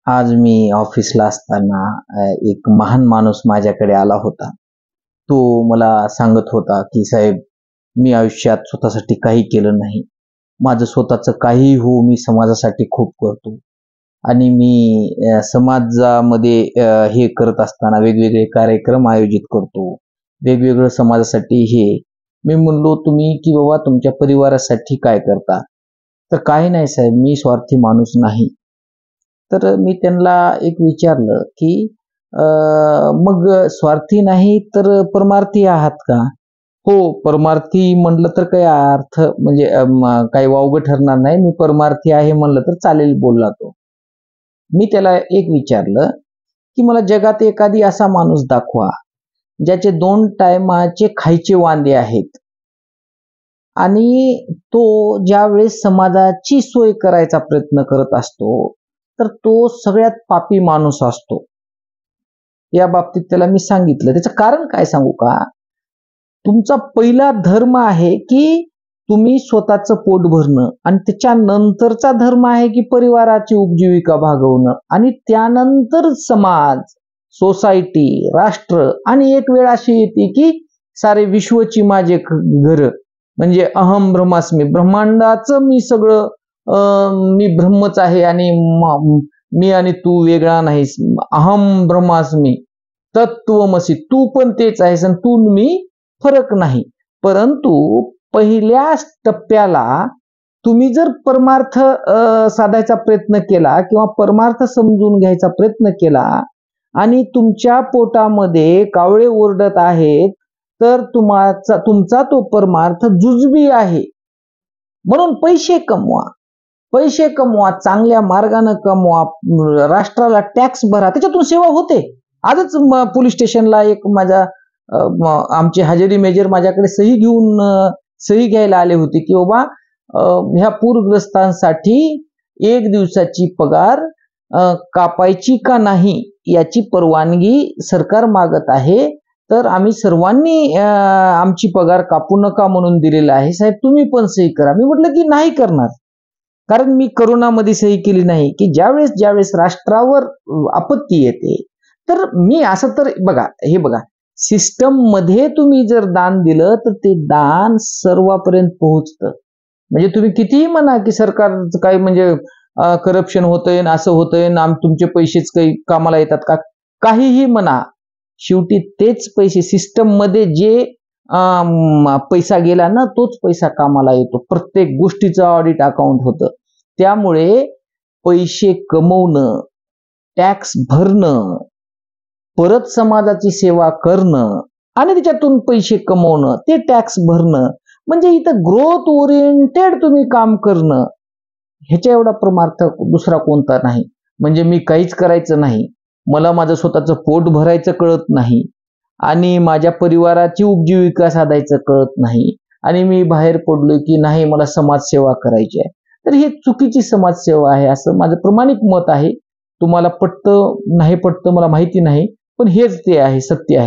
आज मी ऑफिसला असताना एक महान माणूस माझ्याकडे आला होता. तो मला सांगत होता की साहेब, मी आयुष्यात स्वतःसाठी काही केलं नाही. माझं स्वतःचं काहीही हो, मी समाजासाठी खूप करतो. आणि मी समाजामध्ये हे करत असताना वेगवेगळे कार्यक्रम आयोजित करतो. वेगवेगळं समाजासाठी हे. मी म्हणलो, तुम्ही की बाबा तुमच्या परिवारासाठी काय करता? तर काही नाही साहेब, मी स्वार्थी माणूस नाही. तर मी त्यांना एक विचारलं की मग स्वार्थी नाही तर परमार्थी आहात का? हो, परमार्थी म्हणलं तर काही अर्थ म्हणजे काही वावगं ठरणार नाही. मी परमार्थी आहे म्हणलं तर चालेल बोलला तो. मी त्याला एक विचारलं की मला जगात एखादी असा माणूस दाखवा ज्याचे 2 टायमाचे खायचे वांदे आहेत आणि तो ज्यावेळेस समाजाची सोय करायचा प्रयत्न करत असतो तर तो सगळ्यात पापी माणूस असतो. या बाबतीत त्याला मी सांगितलं. त्याचं कारण काय सांगू का? तुमचा पहिला धर्म आहे की तुम्ही स्वतःचं पोट भरणं आणि त्याच्यानंतरचा धर्म आहे की परिवाराची उपजीविका भागवणं आणि त्यानंतर समाज, सोसायटी, राष्ट्र आणि एक वेळ अशी येते की सारे विश्वची माझे घर म्हणजे अहम ब्रह्मास्मी, ब्रह्मांडाचं मी सगळं मी ब्रह्मच आहे आणि मी आणि तू वेगळा नाहीस. अहम ब्रह्मास्मी, तत्वमसी, तू पण तेच आहेस आणि तू मी फरक नाही. परंतु पहिल्या टप्प्याला तुम्ही जर परमार्थ साधायचा प्रयत्न केला किंवा परमार्थ समजून घ्यायचा प्रयत्न केला आणि तुमच्या पोटामध्ये कावळे ओरडत आहेत तर तुमचा तो परमार्थ जुजबी आहे. म्हणून पैसे कमवा, चांगल्या मार्गाने कमवा, राष्ट्राला टॅक्स भरा, त्याच्यातून सेवा होते. आजच पोलीस स्टेशनला एक माझ्या आमचे हजेरी मेजर माझ्याकडे सही घ्यायला आले होते की बाबा ह्या पूरग्रस्तांसाठी 1 दिवसाची पगार कापायची का नाही याची परवानगी सरकार मागत आहे. तर आम्ही सर्वांनी आमची पगार कापू नका म्हणून दिलेला आहे. साहेब तुम्ही पण सही करा. मी म्हटलं की नाही करणार, कारण मी करोनामध्ये सही केली नाही. की ज्यावेळेस राष्ट्रावर आपत्ती येते तर मी असं तर बघा, हे बघा, सिस्टम मध्ये तुम्ही जर दान दिलं तर ते दान सर्वांपर्यंत पोहोचतं. म्हणजे तुम्ही कितीही म्हणा की सरकारचं काही म्हणजे करप्शन होतंय, असं होतंय, तुमचे पैसेच काही कामाला येतात का, काहीही म्हणा, शेवटी तेच पैसे सिस्टम मध्ये जे पैसा गेला ना तोच पैसा कामाला येतो. प्रत्येक गोष्टीचं ऑडिट अकाउंट होतं. त्यामुळे पैसे कमवणं, टॅक्स भरणं, परत समाजाची सेवा करणं आणि त्याच्यातून पैसे कमवणं, ते टॅक्स भरणं, म्हणजे इथं ग्रोथ ओरिएंटेड तुम्ही काम करणं, ह्याच्या एवढा परमार्थ दुसरा कोणता नाही. म्हणजे मी काहीच करायचं नाही, मला माझं स्वतःचं पोट भरायचं कळत नाही आणि माझ्या परिवाराची उपजीविका साधायचं कळत नाही आणि मी बाहेर पडलोय की नाही मला समाजसेवा करायची आहे. तर ही चुकीची समाजसेवा आहे असं माझं प्रामाणिक मत आहे. तुम्हाला पटतं नाही पटतं मला माहिती नाही, पण हेच ते आहे, सत्य आहे.